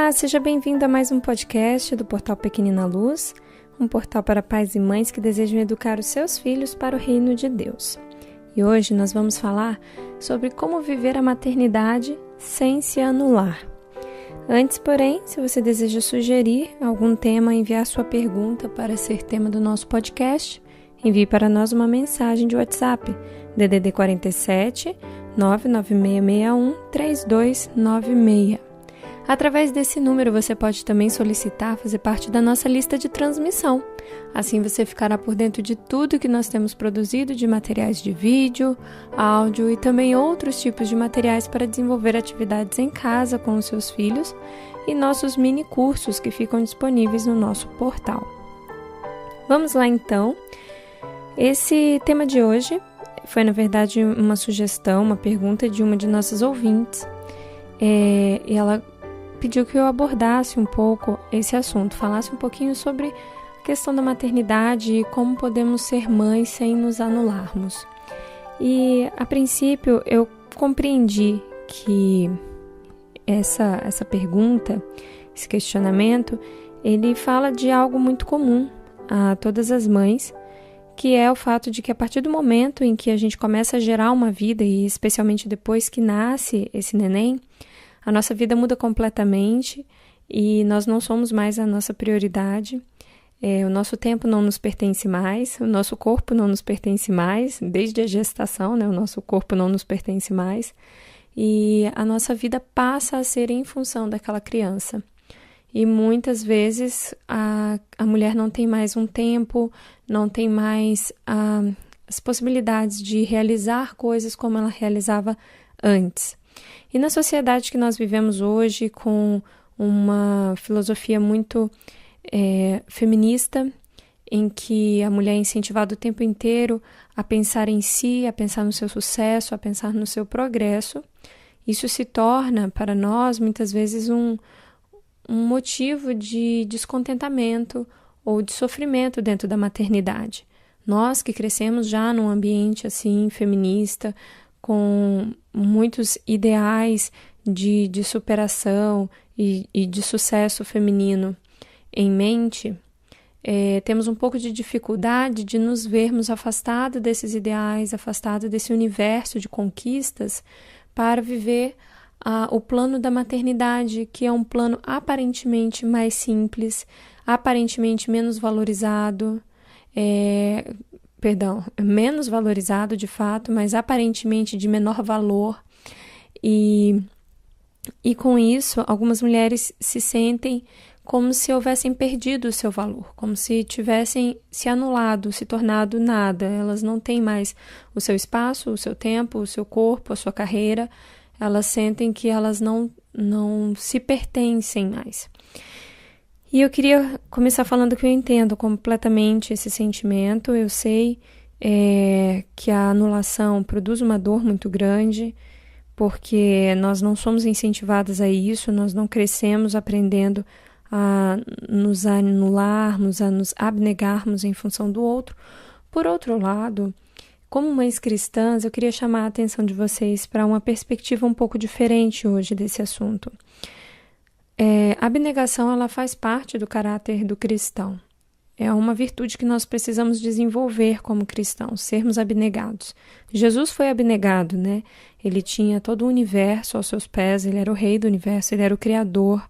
Olá, seja bem-vindo a mais um podcast do Portal Pequenina Luz, um portal para pais e mães que desejam educar os seus filhos para o reino de Deus. E hoje nós vamos falar sobre como viver a maternidade sem se anular. Antes, porém, se você deseja sugerir algum tema, enviar sua pergunta para ser tema do nosso podcast, envie para nós uma mensagem de WhatsApp, DDD 47 99661 3296. Através desse número você pode também solicitar fazer parte da nossa lista de transmissão. Assim você ficará por dentro de tudo que nós temos produzido de materiais de vídeo, áudio e também outros tipos de materiais para desenvolver atividades em casa com os seus filhos e nossos mini cursos que ficam disponíveis no nosso portal. Vamos lá então. Esse tema de hoje foi na verdade uma sugestão, uma pergunta de uma de nossas ouvintes. E ela pediu que eu abordasse um pouco esse assunto, falasse um pouquinho sobre a questão da maternidade e como podemos ser mães sem nos anularmos. E, a princípio, eu compreendi que essa pergunta, esse questionamento, ele fala de algo muito comum a todas as mães, que é o fato de que a partir do momento em que a gente começa a gerar uma vida, e especialmente depois que nasce esse neném, a nossa vida muda completamente e nós não somos mais a nossa prioridade. O nosso tempo não nos pertence mais, o nosso corpo não nos pertence mais, desde a gestação, né? O nosso corpo não nos pertence mais e a nossa vida passa a ser em função daquela criança. E muitas vezes a mulher não tem mais um tempo, não tem mais as possibilidades de realizar coisas como ela realizava antes. E na sociedade que nós vivemos hoje, com uma filosofia muito feminista, em que a mulher é incentivada o tempo inteiro a pensar em si, a pensar no seu sucesso, a pensar no seu progresso, isso se torna para nós muitas vezes um motivo de descontentamento ou de sofrimento dentro da maternidade. Nós que crescemos já num ambiente assim feminista, com muitos ideais de superação e de sucesso feminino em mente, temos um pouco de dificuldade de nos vermos afastados desses ideais, afastados desse universo de conquistas para viver o plano da maternidade, que é um plano aparentemente mais simples, aparentemente menos valorizado, menos valorizado de fato, mas aparentemente de menor valor. E com isso, algumas mulheres se sentem como se houvessem perdido o seu valor, como se tivessem se anulado, se tornado nada. Elas não têm mais o seu espaço, o seu tempo, o seu corpo, a sua carreira. Elas sentem que elas não se pertencem mais. E eu queria começar falando que eu entendo completamente esse sentimento. Eu sei que a anulação produz uma dor muito grande, porque nós não somos incentivadas a isso, nós não crescemos aprendendo a nos anularmos, a nos abnegarmos em função do outro. Por outro lado, como mães cristãs, eu queria chamar a atenção de vocês para uma perspectiva um pouco diferente hoje desse assunto. A abnegação ela faz parte do caráter do cristão. É uma virtude que nós precisamos desenvolver como cristãos, sermos abnegados. Jesus foi abnegado, né? Ele tinha todo o universo aos seus pés, ele era o rei do universo, ele era o criador,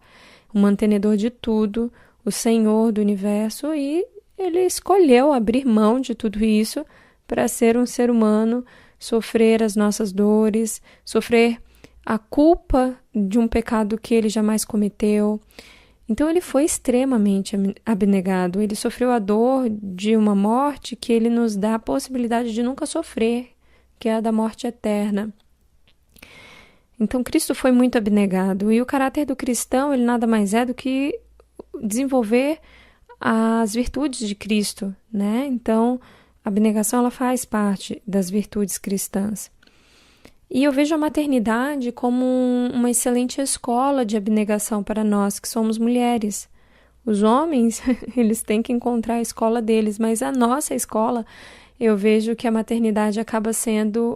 o mantenedor de tudo, o senhor do universo, e ele escolheu abrir mão de tudo isso para ser um ser humano, sofrer as nossas dores, sofrer a culpa de um pecado que ele jamais cometeu. Então ele foi extremamente abnegado, ele sofreu a dor de uma morte que ele nos dá a possibilidade de nunca sofrer, que é a da morte eterna. Então Cristo foi muito abnegado, e o caráter do cristão ele nada mais é do que desenvolver as virtudes de Cristo, né? Então a abnegação ela faz parte das virtudes cristãs. E eu vejo a maternidade como uma excelente escola de abnegação para nós, que somos mulheres. Os homens, eles têm que encontrar a escola deles, mas a nossa escola, eu vejo que a maternidade acaba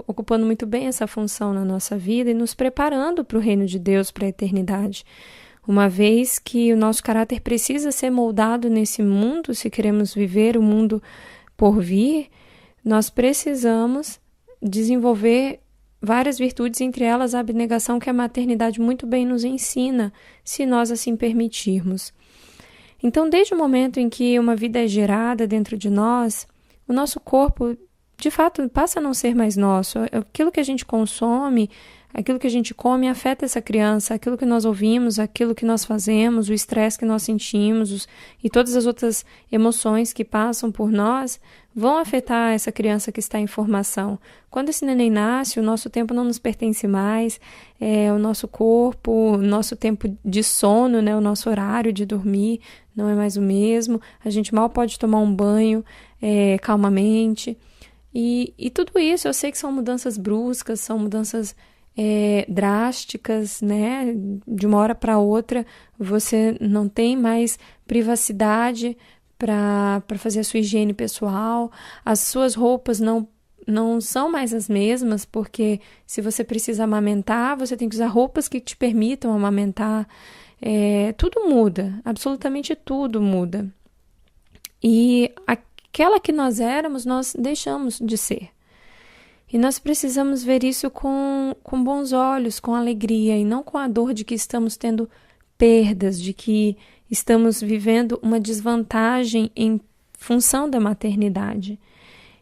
ocupando muito bem essa função na nossa vida e nos preparando para o reino de Deus, para a eternidade. uma vez que o nosso caráter precisa ser moldado nesse mundo, se queremos viver o mundo por vir, nós precisamos desenvolver várias virtudes, entre elas a abnegação, que a maternidade muito bem nos ensina, se nós assim permitirmos. Então, desde o momento em que uma vida é gerada dentro de nós, o nosso corpo, de fato, passa a não ser mais nosso. Aquilo que a gente consome, aquilo que a gente come afeta essa criança, aquilo que nós ouvimos, aquilo que nós fazemos, o estresse que nós sentimos e todas as outras emoções que passam por nós vão afetar essa criança que está em formação. Quando esse neném nasce, o nosso tempo não nos pertence mais, o nosso corpo, o nosso tempo de sono, né, o nosso horário de dormir não é mais o mesmo, a gente mal pode tomar um banho calmamente. E tudo isso, eu sei que são mudanças bruscas, são mudanças drásticas, né? De uma hora para outra, você não tem mais privacidade para fazer a sua higiene pessoal, as suas roupas não são mais as mesmas, porque se você precisa amamentar, você tem que usar roupas que te permitam amamentar. Tudo muda, absolutamente tudo muda. E aquela que nós éramos, nós deixamos de ser. E nós precisamos ver isso com bons olhos, com alegria, e não com a dor de que estamos tendo perdas, de que estamos vivendo uma desvantagem em função da maternidade.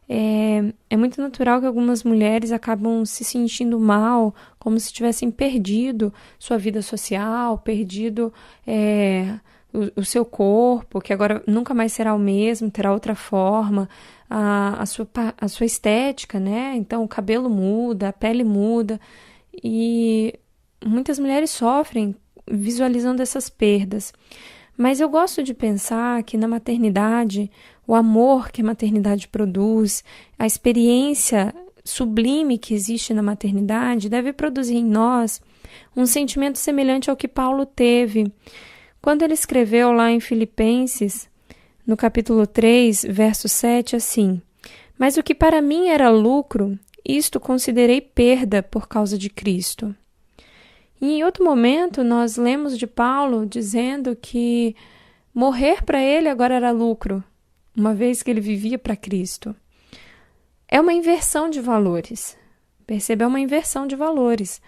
É muito natural que algumas mulheres acabam se sentindo mal, como se tivessem perdido sua vida social, perdido o seu corpo, que agora nunca mais será o mesmo, terá outra forma, a sua estética, né? Então o cabelo muda, a pele muda, e muitas mulheres sofrem visualizando essas perdas. Mas eu gosto de pensar que na maternidade, o amor que a maternidade produz, a experiência sublime que existe na maternidade, deve produzir em nós um sentimento semelhante ao que Paulo teve quando ele escreveu lá em Filipenses, no capítulo 3, verso 7, assim: Mas o que para mim era lucro, isto considerei perda por causa de Cristo. E em outro momento, nós lemos de Paulo dizendo que morrer para ele agora era lucro, uma vez que ele vivia para Cristo. É uma inversão de valores. Percebe? É uma inversão de valores.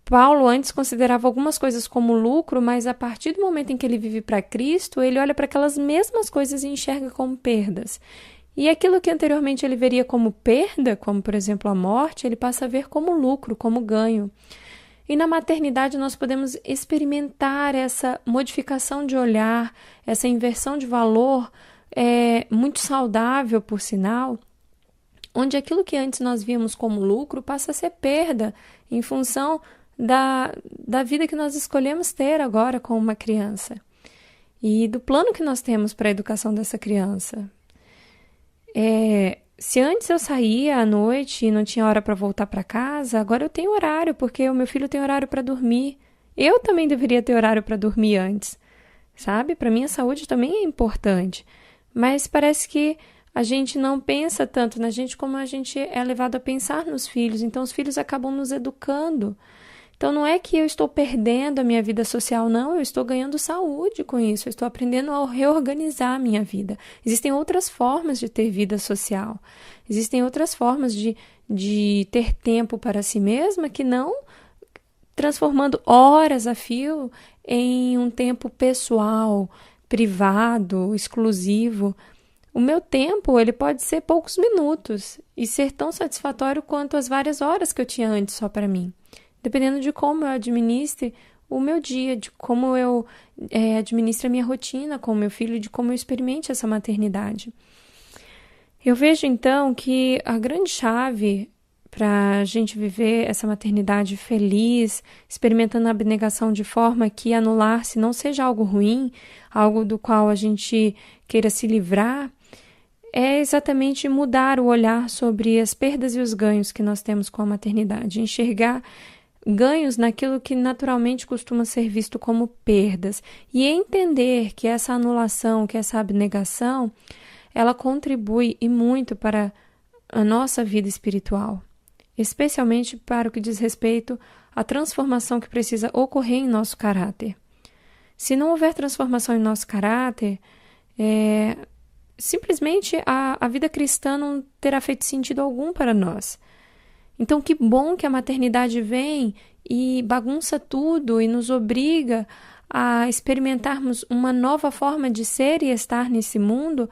Paulo antes considerava algumas coisas como lucro, mas a partir do momento em que ele vive para Cristo, ele olha para aquelas mesmas coisas e enxerga como perdas. E aquilo que anteriormente ele veria como perda, como por exemplo a morte, ele passa a ver como lucro, como ganho. E na maternidade nós podemos experimentar essa modificação de olhar, essa inversão de valor, muito saudável, por sinal, onde aquilo que antes nós víamos como lucro passa a ser perda em função da vida que nós escolhemos ter agora com uma criança e do plano que nós temos para a educação dessa criança. Se antes eu saía à noite e não tinha hora para voltar para casa, agora eu tenho horário, porque o meu filho tem horário para dormir. Eu também deveria ter horário para dormir antes, sabe? Para mim a saúde também é importante, mas parece que a gente não pensa tanto na gente como a gente é levado a pensar nos filhos, então os filhos acabam nos educando. Então não é que eu estou perdendo a minha vida social, não, eu estou ganhando saúde com isso, eu estou aprendendo a reorganizar a minha vida. Existem outras formas de ter vida social, existem outras formas de ter tempo para si mesma que não transformando horas a fio em um tempo pessoal, privado, exclusivo. O meu tempo, ele pode ser poucos minutos e ser tão satisfatório quanto as várias horas que eu tinha antes só para mim. Dependendo de como eu administre o meu dia, de como eu administre a minha rotina com o meu filho, de como eu experimente essa maternidade. Eu vejo, então, que a grande chave para a gente viver essa maternidade feliz, experimentando a abnegação de forma que anular-se não seja algo ruim, algo do qual a gente queira se livrar, é exatamente mudar o olhar sobre as perdas e os ganhos que nós temos com a maternidade, enxergar ganhos naquilo que naturalmente costuma ser visto como perdas e entender que essa anulação, que essa abnegação, ela contribui e muito para a nossa vida espiritual, especialmente para o que diz respeito à transformação que precisa ocorrer em nosso caráter. Se não houver transformação em nosso caráter, simplesmente a vida cristã não terá feito sentido algum para nós. Então, que bom que a maternidade vem e bagunça tudo e nos obriga a experimentarmos uma nova forma de ser e estar nesse mundo,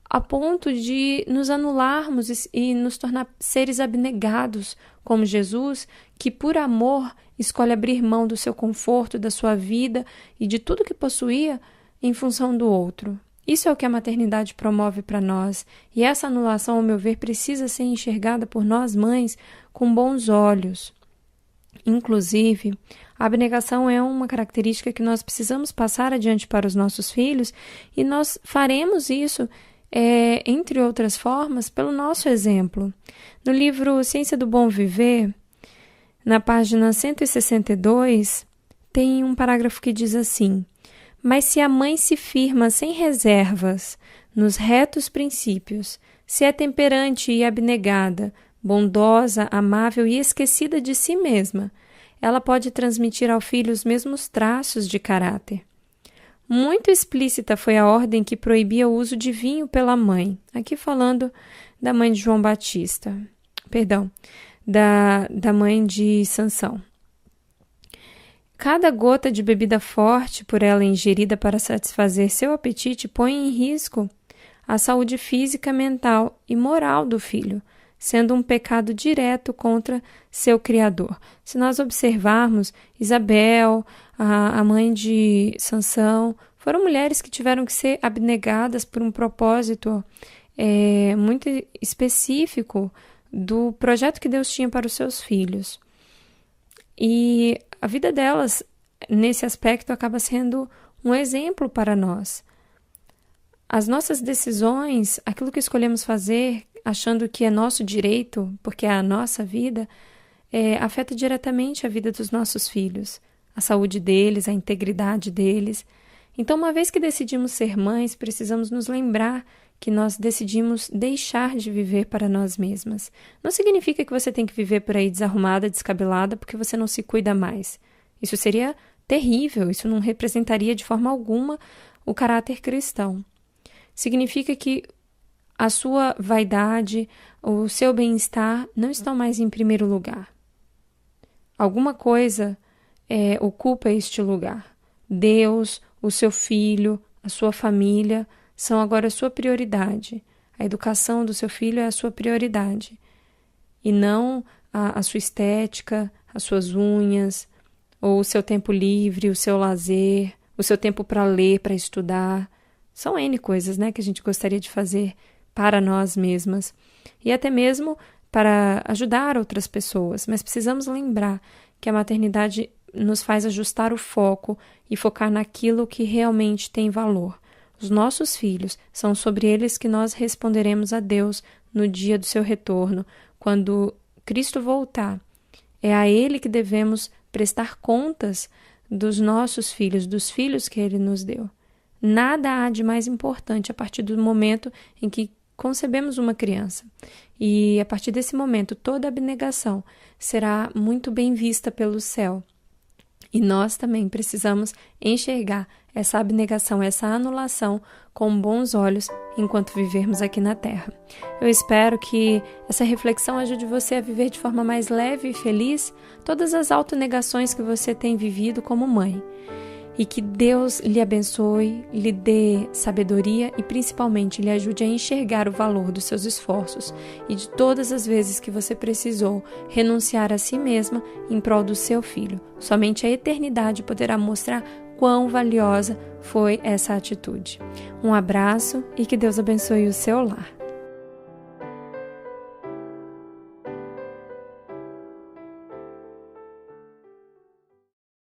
a ponto de nos anularmos e nos tornar seres abnegados, como Jesus, que por amor escolhe abrir mão do seu conforto, da sua vida e de tudo que possuía em função do outro. Isso é o que a maternidade promove para nós, e essa anulação, ao meu ver, precisa ser enxergada por nós mães com bons olhos. Inclusive, a abnegação é uma característica que nós precisamos passar adiante para os nossos filhos, e nós faremos isso, entre outras formas, pelo nosso exemplo. No livro Ciência do Bom Viver, na página 162, tem um parágrafo que diz assim: mas se a mãe se firma sem reservas nos retos princípios, se é temperante e abnegada, bondosa, amável e esquecida de si mesma, ela pode transmitir ao filho os mesmos traços de caráter. Muito explícita foi a ordem que proibia o uso de vinho pela mãe. Aqui falando da mãe de João Batista. Perdão, da mãe de Sansão. Cada gota de bebida forte por ela ingerida para satisfazer seu apetite põe em risco a saúde física, mental e moral do filho, sendo um pecado direto contra seu Criador. Se nós observarmos, Isabel, a mãe de Sansão, foram mulheres que tiveram que ser abnegadas por um propósito muito específico do projeto que Deus tinha para os seus filhos. E a vida delas, nesse aspecto, acaba sendo um exemplo para nós. As nossas decisões, aquilo que escolhemos fazer, achando que é nosso direito, porque é a nossa vida, afeta diretamente a vida dos nossos filhos, a saúde deles, a integridade deles. Então, uma vez que decidimos ser mães, precisamos nos lembrar que nós decidimos deixar de viver para nós mesmas. Não significa que você tem que viver por aí desarrumada, descabelada, porque você não se cuida mais. Isso seria terrível, isso não representaria de forma alguma o caráter cristão. Significa que a sua vaidade, o seu bem-estar não estão mais em primeiro lugar. Alguma coisa ocupa este lugar. Deus, o seu filho, a sua família são agora a sua prioridade. A educação do seu filho é a sua prioridade. E não a sua estética, as suas unhas, ou o seu tempo livre, o seu lazer, o seu tempo para ler, para estudar. São N coisas, que a gente gostaria de fazer para nós mesmas. E até mesmo para ajudar outras pessoas. Mas precisamos lembrar que a maternidade nos faz ajustar o foco e focar naquilo que realmente tem valor. Os nossos filhos, são sobre eles que nós responderemos a Deus no dia do seu retorno, quando Cristo voltar. É a Ele que devemos prestar contas dos nossos filhos, dos filhos que Ele nos deu. Nada há de mais importante a partir do momento em que concebemos uma criança. E a partir desse momento, toda abnegação será muito bem vista pelo céu. E nós também precisamos enxergar essa abnegação, essa anulação com bons olhos enquanto vivermos aqui na Terra. Eu espero que essa reflexão ajude você a viver de forma mais leve e feliz todas as autonegações que você tem vivido como mãe. E que Deus lhe abençoe, lhe dê sabedoria e principalmente lhe ajude a enxergar o valor dos seus esforços e de todas as vezes que você precisou renunciar a si mesma em prol do seu filho. Somente a eternidade poderá mostrar quão valiosa foi essa atitude. Um abraço e que Deus abençoe o seu lar.